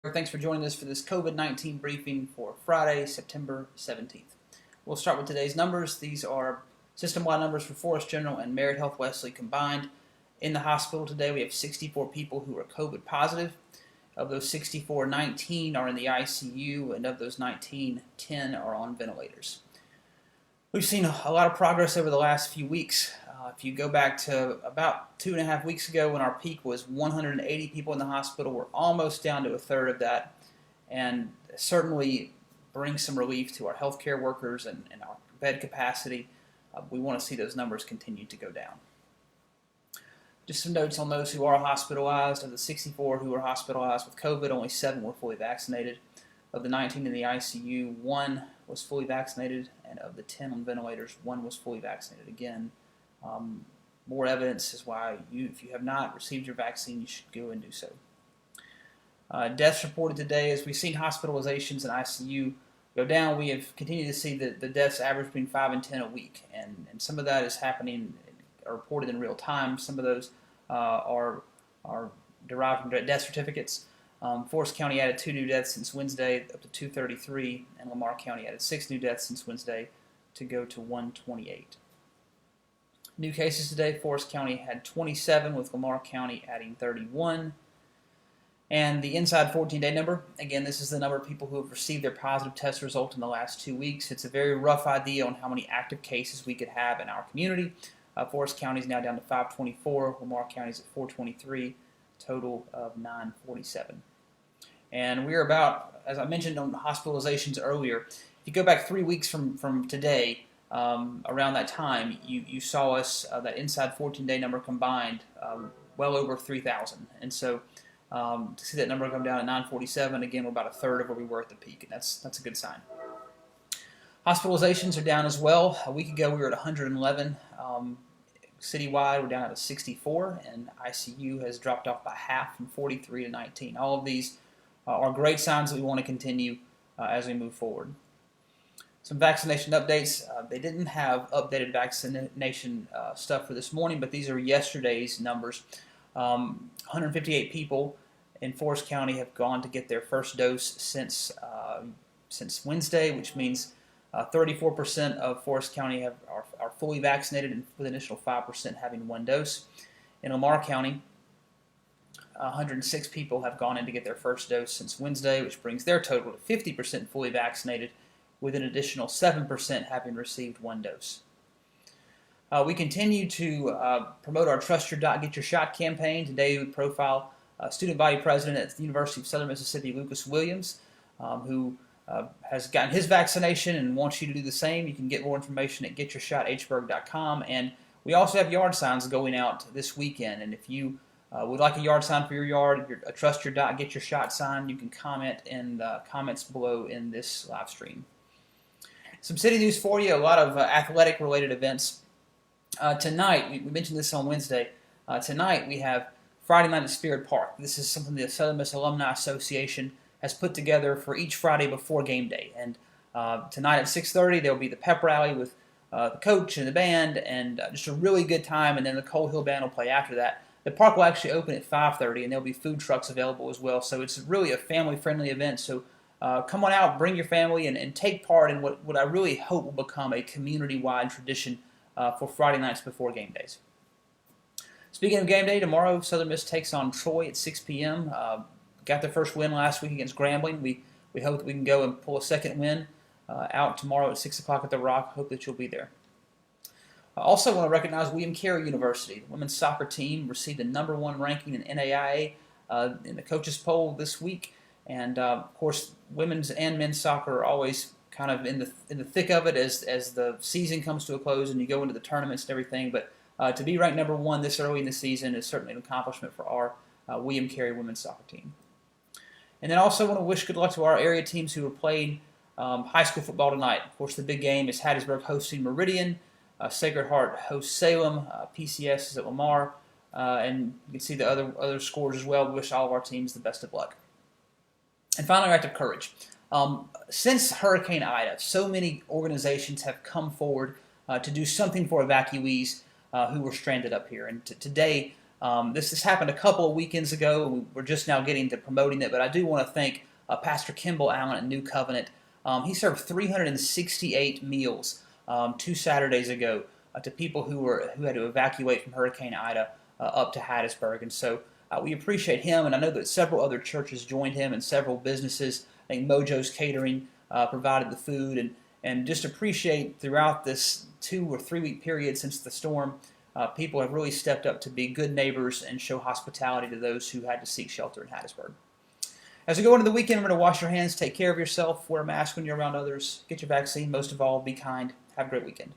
Thanks for joining us for this COVID-19 briefing for Friday, September 17th. We'll start with today's numbers. These are system-wide numbers for Forest General and Merit Health Wesley combined. In the hospital today, we have 64 people who are COVID positive. Of those 64, 19 are in the ICU, and of those 19, 10 are on ventilators. We've seen a lot of progress over the last few weeks. If you go back to about 2.5 weeks ago when our peak was 180 people in the hospital, we're almost down to a third of that, and certainly brings some relief to our healthcare workers and our bed capacity. We want to see those numbers continue to go down. Just some notes on those who are hospitalized. Of the 64 who were hospitalized with COVID, only 7 were fully vaccinated. Of the 19 in the ICU, 1 was fully vaccinated, and of the 10 on ventilators, 1 was fully vaccinated. Again, more evidence is why if you have not received your vaccine, you should go and do so. Deaths reported today, as we've seen hospitalizations and ICU go down, we have continued to see the deaths average between 5 and 10 a week, and some of that is happening, are reported in real time. Some of those are derived from death certificates. Forest County added 2 new deaths since Wednesday, up to 233, and Lamar County added 6 new deaths since Wednesday to go to 128. New cases today, Forest County had 27, with Lamar County adding 31. And the inside 14-day number, again, this is the number of people who have received their positive test result in the last 2 weeks. It's a very rough idea on how many active cases we could have in our community. Forest County is now down to 524, Lamar County is at 423, total of 947. And we're about, as I mentioned on hospitalizations earlier, if you go back 3 weeks from today, around that time, you saw us, that inside 14-day number combined, well over 3,000. And so to see that number come down at 947, again, we're about a third of where we were at the peak, and that's a good sign. Hospitalizations are down as well. A week ago, we were at 111. Citywide, we're down at 64, and ICU has dropped off by half from 43 to 19. All of these are great signs that we want to continue as we move forward. Some vaccination updates. They didn't have updated vaccination stuff for this morning, but these are yesterday's numbers. 158 people in Forest County have gone to get their first dose since Wednesday, which means 34% of Forest County are fully vaccinated, and with an additional 5% having 1 dose. In Lamar County, 106 people have gone in to get their first dose since Wednesday, which brings their total to 50% fully vaccinated, with an additional 7% having received 1 dose. We continue to promote our Trust Your Dot, Get Your Shot campaign. Today we profile student body president at the University of Southern Mississippi, Lucas Williams, who has gotten his vaccination and wants you to do the same. You can get more information at getyourshothburg.com. And we also have yard signs going out this weekend. And if you would like a yard sign for your yard, a Trust Your Dot, Get Your Shot sign, you can comment in the comments below in this live stream. Some city news for you, a lot of athletic-related events. Tonight, we mentioned this on Wednesday, tonight we have Friday Night at Spirit Park. This is something the Southern Miss Alumni Association has put together for each Friday before game day. And tonight at 6:30, there will be the pep rally with the coach and the band, and just a really good time, and then the Coal Hill Band will play after that. The park will actually open at 5:30, and there will be food trucks available as well. So it's really a family-friendly event. So come on out, bring your family, and take part in what I really hope will become a community-wide tradition for Friday nights before game days. Speaking of game day, tomorrow Southern Miss takes on Troy at 6 p.m. Got their first win last week against Grambling. We hope that we can go and pull a second win out tomorrow at 6 o'clock at the Rock. Hope that you'll be there. I also want to recognize William Carey University. The women's soccer team received the #1 ranking in NAIA in the coaches poll this week. And of course, women's and men's soccer are always kind of in the thick of it as the season comes to a close and you go into the tournaments and everything. But to be ranked #1 this early in the season is certainly an accomplishment for our William Carey women's soccer team. And then also want to wish good luck to our area teams who are playing high school football tonight. Of course, the big game is Hattiesburg hosting Meridian, Sacred Heart hosts Salem, PCS is at Lamar, and you can see the other scores as well. We wish all of our teams the best of luck. And finally, act of courage. Since Hurricane Ida, so many organizations have come forward to do something for evacuees who were stranded up here. And today, This happened a couple of weekends ago, and we're just now getting to promoting it, but I do want to thank Pastor Kimball Allen at New Covenant. He served 368 meals 2 Saturdays ago to people who had to evacuate from Hurricane Ida up to Hattiesburg. And so we appreciate him, and I know that several other churches joined him and several businesses. I think Mojo's Catering provided the food, and just appreciate throughout this 2 or 3 week period since the storm, people have really stepped up to be good neighbors and show hospitality to those who had to seek shelter in Hattiesburg. As we go into the weekend, we're going to wash your hands, take care of yourself, wear a mask when you're around others, get your vaccine, most of all, be kind. Have a great weekend.